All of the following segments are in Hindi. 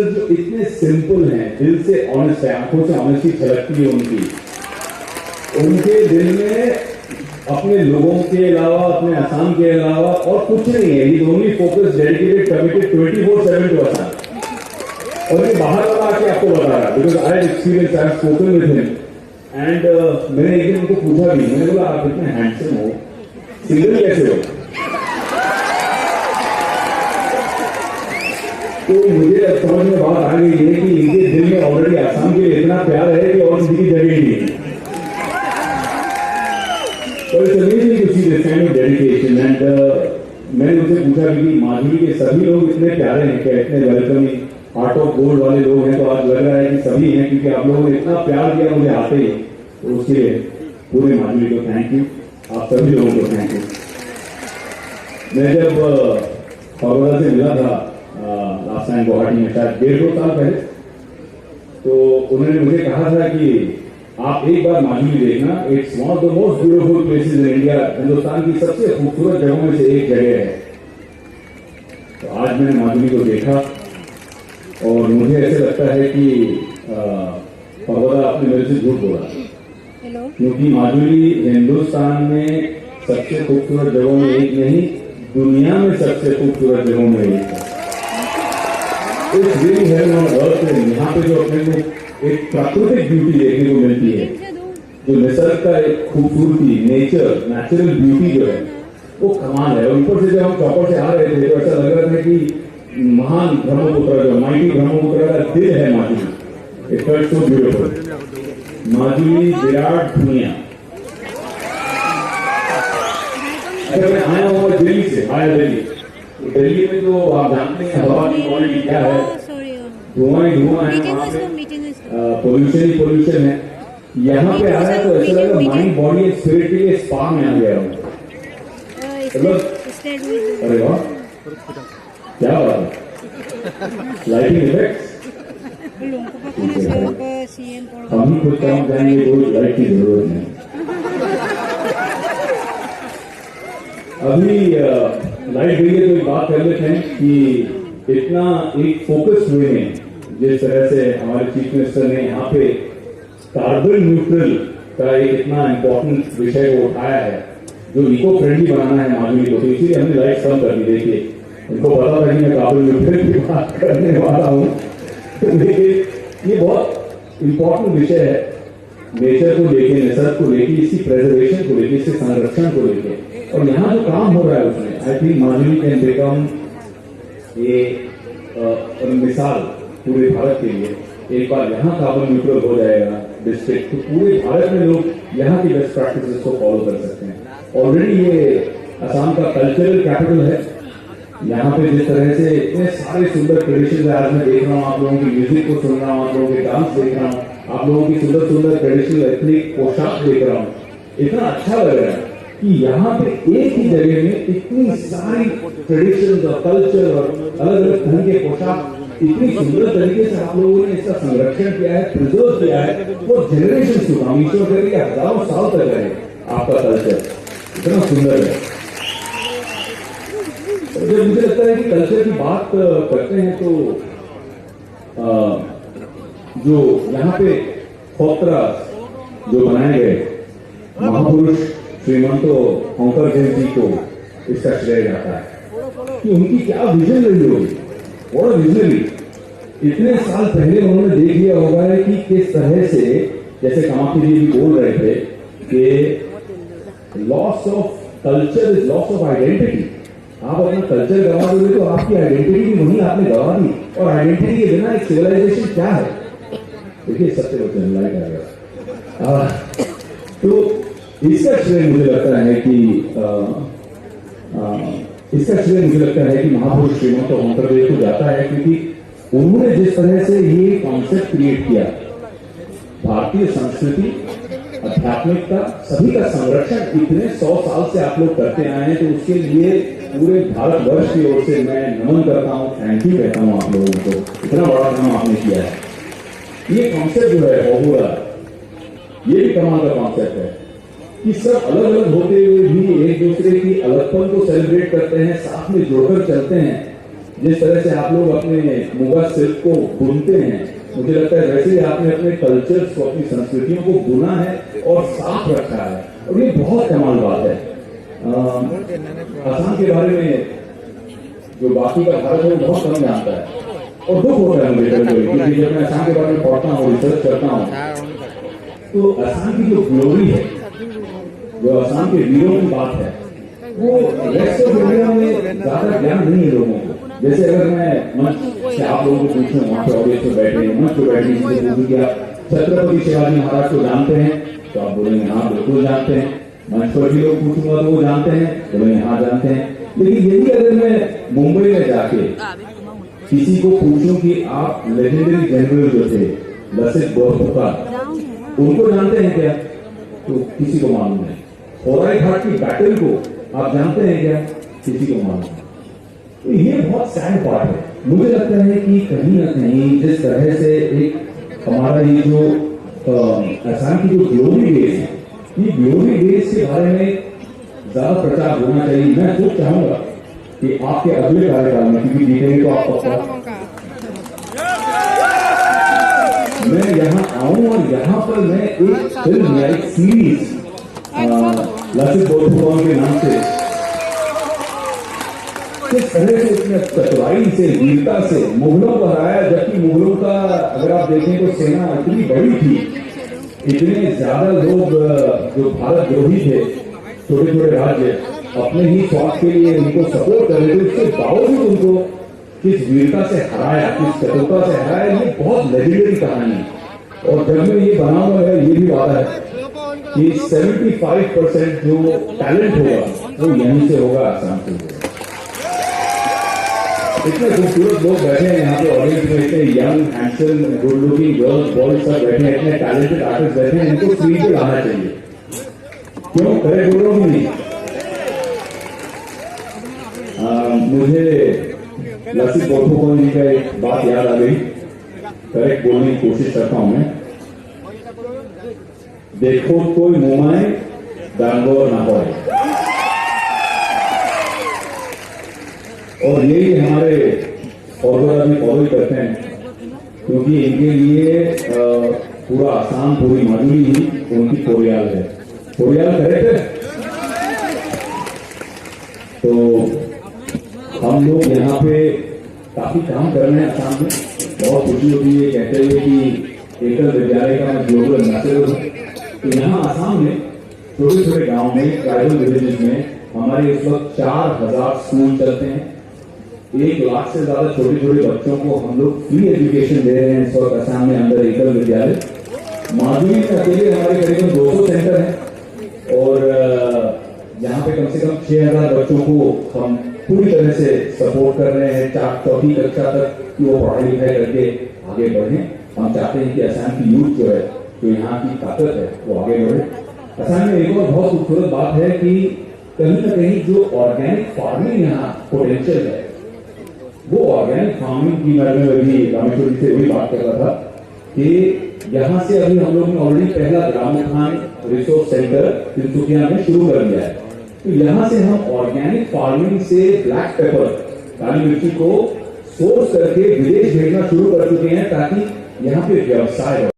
जो इतने सिंपल हैं, दिल से ऑनेस्ट है, आंखों से ऑनेस्टी झलकती है उनके दिल में अपने लोगों के अलावा, अपने असम के अलावा और कुछ नहीं है। He only focus, dedicated, committed 24/7 to Assam. और ये बाहर वाला आके आपको बता रहा, because I have experience, I have spoken with him and मैंने एक दिन उनको पूछा भी, मैंने बोला आप इतने हैंडसम हो, सिंगल कैसे हो? तो मुझे अब समझ में बात आ गई है कि इनके दिल में ऑलरेडी असम के लिए इतना प्यार है कि और किसी की जगह ही नहीं। तो it's amazing to see this kind of dedication and मैंने उनसे पूछा कि माधुरी के सभी लोग इतने प्यारे हैं, क्या इतने वेलकमिंग, हार्ट ऑफ गोल्ड वाले लोग हैं, तो आज लग रहा है कि सभी हैं, क्योंकि आप लोगों ने इतना प्यार दिया मुझे आते ही, तो उसके लिए पूरे माधुरी को थैंक यू, आप सभी लोगों को थैंक यू। मैं जब फगोड़ा से मिला था लास्ट टाइम गुवाहाटी में, शायद 1.5 साल पहले, तो उन्होंने मुझे कहा था कि आप एक बार माधुरी देखना, it's one of the most beautiful places in India, Hindustan की सबसे खूबसूरत जगहों में से एक जगह है। तो आज मैंने माधुरी को देखा और मुझे ऐसे लगता है कि फगोड़ा आपने मेरे से झूठ बोला, क्योंकि माधुरी हिंदुस्तान में सबसे खूबसूरत जगहों में एक नहीं, दुनिया में सबसे खूबसूरत जगहों में एक है। इस रियल हेवन ऑन अर्थ में यहाँ पे जो अपने को एक प्राकृतिक ब्यूटी देखने को मिलती है, जो निसर्ग का एक खूबसूरती, नेचुरल ब्यूटी जो है वो कमाल है। और ऊपर से जब हम चौपड़ से आ रहे थे तो ऐसा लग रहा था कि महान ब्रह्मपुत्र, जो माइटी ब्रह्मपुत्र का दिल है Madhuri. It felt so beautiful. Madhuri विराट दुनिया। अच्छा, मैं आया हुआ दिल्ली से, दिल्ली में जो आप जानते हैं हवा की क्वालिटी क्या है, धुआं ही धुआं है, वहाँ पे पोल्यूशन ही पोल्यूशन है। यहाँ पे आया तो ऐसा लगा माइंड, बॉडी एंड स्पिरिट के लिए स्पा में आ गया हूँ। अरे वाह, क्या बात है, लाइटिंग इफेक्ट्स। हम ही खुद काम जाएंगे, कोई लाइट की जरूरत नहीं। अभी लाइट गई है तो एक बात कर लेते हैं कि इतना एक फोकस हुए हैं, जिस तरह से हमारे चीफ मिनिस्टर ने यहाँ पे कार्बन न्यूट्रल का एक इतना इम्पोर्टेंट विषय को उठाया है, जो इको फ्रेंडली बनाना है माधुरी को, तो इसीलिए हमने लाइट कम कर दी। देखिए, इनको पता था कि मैं कार्बन न्यूट्रल की बात करने वाला हूँ, लेकिन ये बहुत इम्पोर्टेंट विषय है, नेचर को लेके, निसर्ग को लेके, इसकी प्रेजर्वेशन को लेके, इसके संरक्षण को लेके। और यहाँ जो काम हो रहा है उसमें I think Madhuri can become ये मिसाल पूरे भारत के लिए। एक बार यहाँ कार्बन न्यूट्रल हो जाएगा डिस्ट्रिक्ट, तो पूरे भारत में लोग यहाँ की बेस्ट प्रैक्टिसेस को फॉलो कर सकते हैं। ऑलरेडी ये असम का कल्चरल कैपिटल है। यहाँ पे जिस तरह से इतने सारे सुंदर ट्रेडिशन है, आज मैं देख रहा हूँ, आप लोगों की म्यूजिक को सुन रहा हूँ, आप लोगों के डांस देख रहा हूँ, आप लोगों की सुंदर सुंदर ट्रेडिशनल एथनिक पोशाक देख रहा हूँ। इतना अच्छा लग रहा है कि यहाँ पे एक ही जगह में इतनी सारी ट्रेडिशन और कल्चर और अलग अलग तरह के पोशाक इतनी सुंदर तरीके से आप लोगों ने इसका संरक्षण किया है, प्रिजर्व किया है, वो जनरेशन टू कम, ईश्वर करके हजारों साल तक रहे आपका कल्चर, इतना सुंदर है। जब मुझे लगता है कि कल्चर की बात करते हैं तो जो यहाँ पे खोतरा जो बनाए गए महापुरुष श्रीमंतो होंकर जयंती को इसका श्रेय जाता है कि उनकी क्या विजन रही होगी, और विजनरी। इतने साल पहले उन्होंने देख लिया होगा है कि किस तरह से, जैसे कामाख्या जी भी बोल रहे थे कि loss of culture is loss of identity. आप अपना कल्चर गवा दोगे तो आपकी आइडेंटिटी भी वहीं आपने गवा दी, और आइडेंटिटी के बिना एक सिविलाइजेशन क्या है। देखिए, सबसे वचन लाइट आ गया। तो इसका श्रेय मुझे लगता है कि महापुरुष श्रीमंत अंतर्देव को जाता है, क्योंकि उन्होंने जिस तरह से ये कॉन्सेप्ट क्रिएट किया, भारतीय संस्कृति, आध्यात्मिकता, सभी का संरक्षण इतने 100 साल से आप लोग करते आए हैं, तो उसके लिए पूरे भारतवर्ष की ओर से मैं नमन करता हूँ, थैंक यू कहता हूँ आप लोगों को। इतना बड़ा काम आपने किया है। ये कॉन्सेप्ट जो है बहुरा, ये भी कमाल का कॉन्सेप्ट है कि सब अलग अलग होते हुए भी एक दूसरे की अलगपन को सेलिब्रेट करते हैं, साथ में जोड़कर चलते हैं। जिस तरह से आप लोग अपने मुगा सिल्क को बुनते हैं, मुझे लगता है वैसे ही आपने अपने कल्चर्स को, अपनी संस्कृतियों को बुना है और साफ रखा है, और ये बहुत कमाल बात है। असम के बारे में जो बाकी का भारत है वो बहुत कम जानता है, और दुख होता है मुझे कभी, क्योंकि जब मैं असम के बारे में पढ़ता हूँ, रिसर्च करता हूँ, तो असम की जो ग्लोरी है, जो असम के वीरों की बात है, वो रेस्ट ऑफ इंडिया में ज्यादा ज्ञान नहीं है लोगों को। जैसे अगर मैं मंच से आप लोगों को पूछूं, वहां पे ऑडियंस में बैठे हैं, मंच पे बैठे हैं, पूछूं कि आप छत्रपति शिवाजी महाराज को जानते हैं, तो आप बोलेंगे हाँ बिल्कुल जानते हैं। मंच पर भी लोग पूछूंगा तो वो जानते हैं, बोलेंगे हाँ जानते हैं। लेकिन यही अगर मैं मुंबई में जाके किसी को पूछूं कि आप लेजेंडरी जनरल जो थे लसित बोरफुकन, उनको जानते हैं क्या, तो किसी को मालूम नहीं। होराई घाट की बैटल को आप जानते हैं क्या, किसी को मालूम नहीं। तो ये बहुत सैड पार्ट है। मुझे लगता है कि कहीं ना कहीं जिस तरह से एक हमारा ये जो असम की जो ग्लोरी डेज है, ये ग्लोरी डेज के बारे में ज्यादा प्रचार होना चाहिए। मैं खुद चाहूंगा कि आपके अगले कार्यकाल में, क्योंकि जीतेंगे तो आप पक्का, मैं यहाँ आऊं और यहाँ पर मैं एक फिल्म या एक सीरीज लसित बोरफुकन के नाम से, किस तरह से उसने चतुराई से, वीरता से मुगलों को हराया, जबकि मुगलों का अगर आप देखें तो सेना इतनी बड़ी थी, इतने ज्यादा लोग जो भारत द्रोही थे, छोटे छोटे राज्य अपने ही स्वार्थ के लिए उनको सपोर्ट कर रहे थे, उसके बावजूद उनको किस वीरता से हराया, किस चतुरता से हराया, ये बहुत लेजेंडरी कहानी है। और जब में ये बना हुआ है, ये भी बात है कि 75% जो टैलेंट होगा वो यहीं से होगा, आसाम से होगा। इतने खूबसूरत लोग बैठे हैं यहाँ पे ऑडियंस में, इतने young handsome good looking girls boys सब बैठे हैं, इतने टैलेंटेड आर्टिस्ट बैठे हैं, इनको स्क्रीन पे लाना चाहिए। क्यों करे बोलो भी नहीं। मुझे लसित बोरफुकन जी का एक बात याद आ गई, करेक्ट बोलने की कोशिश करता हूं मैं। देखो कोई मुमाए डांगोर ना हो, और यही हमारे फॉलोअर अभी फॉलो करते हैं, क्योंकि इनके लिए पूरा आसाम, पूरी माजुली ही उनकी कोरियाल है। कोरियाल करेक्ट है। तो हम लोग यहाँ पे काफी काम कर रहे हैं आसाम में, बहुत खुशी होती है कहते हुए कि एकल विद्यालय का ग्लोबल एम्बेसडर हूं। तो यहाँ आसाम में छोटे छोटे गांव में, ट्राइबल विलेजेस में हमारे इस वक्त 4000 स्कूल चलते हैं। 1 लाख से ज्यादा छोटे छोटे बच्चों को हम लोग फ्री एजुकेशन दे रहे हैं इस वक्त आसाम में अंदर एकल विद्यालय। माजुली में अकेले हमारे करीबन 200 सेंटर हैं, और यहाँ पे कम से कम 6000 बच्चों को हम पूरी तरह से सपोर्ट कर रहे हैं, 4वीं कक्षा तक कि वो पढ़ाई लिखाई करके आगे बढ़े। हम चाहते हैं कि असम की यूथ जो है, जो यहाँ की ताकत है, वो आगे बढ़े। असम में एक और बहुत खूबसूरत बात है कि कहीं ना कहीं जो ऑर्गेनिक फार्मिंग यहाँ पोटेंशियल है, वो ऑर्गेनिक फार्मिंग की मैं अभी रामेश्वर जी से वही बात कर रहा था कि यहाँ से अभी हम लोग ने ऑलरेडी पहला ग्रामोत्थान रिसोर्स सेंटर तिनसुकिया में शुरू कर दिया है। तो यहाँ से हम ऑर्गेनिक फार्मिंग से ब्लैक पेपर, काली मिर्ची को सोर्स करके विदेश भेजना शुरू कर चुके हैं, ताकि यहाँ पे व्यवसाय हो।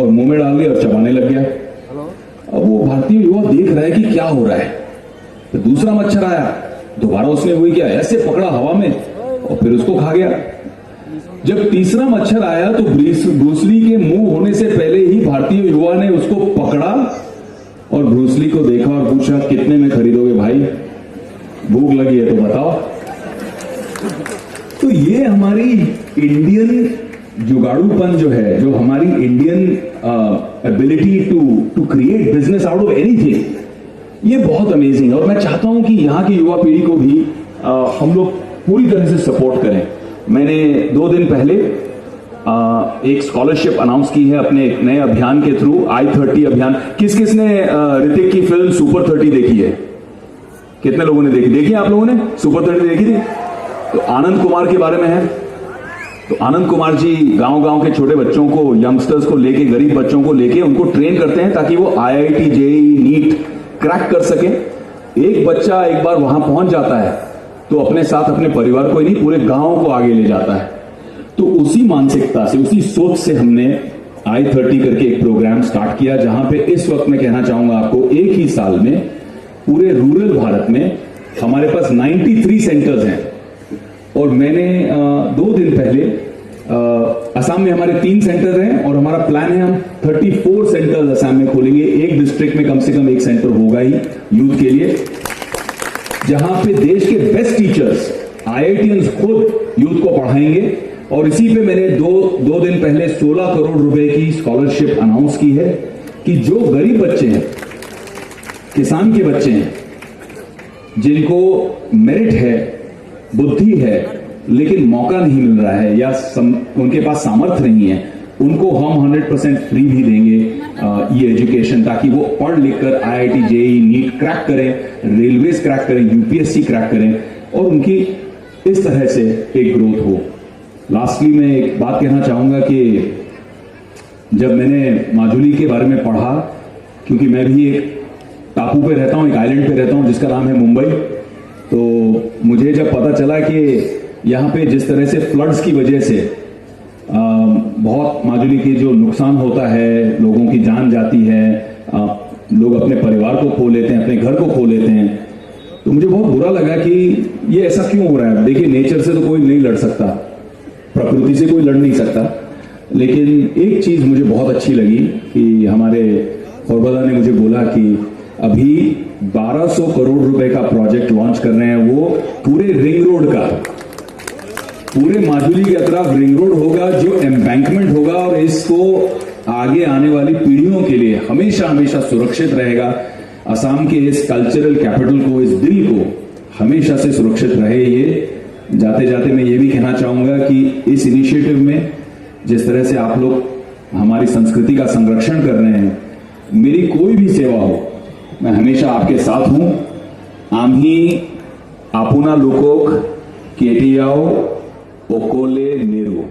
और मुंह में डाल दिया और चबाने लग गया। अब वो भारतीय युवा देख रहा है कि क्या हो रहा है। तो दूसरा मच्छर आया, दोबारा उसने वही किया, ऐसे पकड़ा हवा में और फिर उसको खा गया। जब तीसरा मच्छर आया तो ब्रूसली के मुंह होने से पहले ही भारतीय युवा ने उसको पकड़ा और ब्रूसली को देखा और पूछा, कितने में खरीदोगे भाई, भूख लगी है तो बताओ। तो ये हमारी इंडियन जुगाड़ूपन जो है, जो हमारी Indian ability to create business out of anything, ये बहुत अमेजिंग है। और मैं चाहता हूं कि यहाँ की युवा पीढ़ी को भी हम लोग पूरी तरह से सपोर्ट करें। मैंने 2 दिन पहले एक स्कॉलरशिप अनाउंस की है अपने एक नए अभियान के थ्रू, I30 अभियान। किस किसने ऋतिक की फिल्म सुपर 30 देखी है? कितने लोगों ने देखी आप लोगों ने सुपर 30 देखी थी? तो आनंद कुमार के बारे में है। तो आनंद कुमार जी गांव-गांव के छोटे बच्चों को, यंगस्टर्स को लेके, गरीब बच्चों को लेके उनको ट्रेन करते हैं ताकि वो IIT, JEE, नीट क्रैक कर सके। एक बच्चा एक बार वहां पहुंच जाता है तो अपने साथ अपने परिवार को ही नहीं पूरे गांव को आगे ले जाता है। तो उसी मानसिकता से, उसी सोच से हमने I30 करके एक प्रोग्राम स्टार्ट किया, जहां पे इस वक्त मैं कहना चाहूंगा आपको, एक ही साल में पूरे रूरल भारत में हमारे पास 93 सेंटर्स हैं। और मैंने 2 दिन पहले असम में हमारे 3 सेंटर हैं और हमारा प्लान है हम 34 सेंटर्स असम में खोलेंगे। एक डिस्ट्रिक्ट में कम से कम एक सेंटर होगा ही यूथ के लिए, जहां पे देश के बेस्ट टीचर्स IITians खुद यूथ को पढ़ाएंगे। और इसी पे मैंने दो दिन पहले 16 करोड़ रुपए की स्कॉलरशिप अनाउंस की है कि जो गरीब बच्चे हैं, किसान के बच्चे हैं, जिनको मेरिट है, बुद्धि है, लेकिन मौका नहीं मिल रहा है या उनके पास सामर्थ्य नहीं है, उनको हम 100% फ्री भी देंगे ये एजुकेशन, ताकि वो पढ़ लिख कर IIT JEE नीट क्रैक करें, रेलवेज क्रैक करें, UPSC क्रैक करें और उनकी इस तरह से एक ग्रोथ हो। लास्टली मैं एक बात कहना चाहूंगा कि जब मैंने माजुली के बारे में पढ़ा, क्योंकि मैं भी एक टापू पे रहता हूं, एक आइलैंड पे रहता हूं जिसका नाम है मुंबई, तो मुझे जब पता चला कि यहाँ पे जिस तरह से फ्लड्स की वजह से बहुत माजुली के जो नुकसान होता है, लोगों की जान जाती है, लोग अपने परिवार को खो लेते हैं, अपने घर को खो लेते हैं, तो मुझे बहुत बुरा लगा कि ये ऐसा क्यों हो रहा है। देखिए, नेचर से तो कोई नहीं लड़ सकता, प्रकृति से कोई लड़ नहीं सकता, लेकिन एक चीज मुझे बहुत अच्छी लगी कि हमारे फॉर्बदा ने मुझे बोला कि अभी 1200 करोड़ रुपए का प्रोजेक्ट लॉन्च कर रहे हैं, वो पूरे रिंग रोड का, पूरे माजुली के अतराफ रिंग रोड होगा, जो एम्बैंकमेंट होगा और इसको आगे आने वाली पीढ़ियों के लिए हमेशा हमेशा सुरक्षित रहेगा। असम के इस कल्चरल कैपिटल को, इस दिल को हमेशा से सुरक्षित रहे। ये जाते जाते मैं ये भी कहना चाहूंगा कि इस इनिशिएटिव में जिस तरह से आप लोग हमारी संस्कृति का संरक्षण कर रहे हैं, मेरी कोई भी सेवा हो, मैं हमेशा आपके साथ हूं। आम्ही आपुना लोकोक केटियाओ ओकोले नेरू।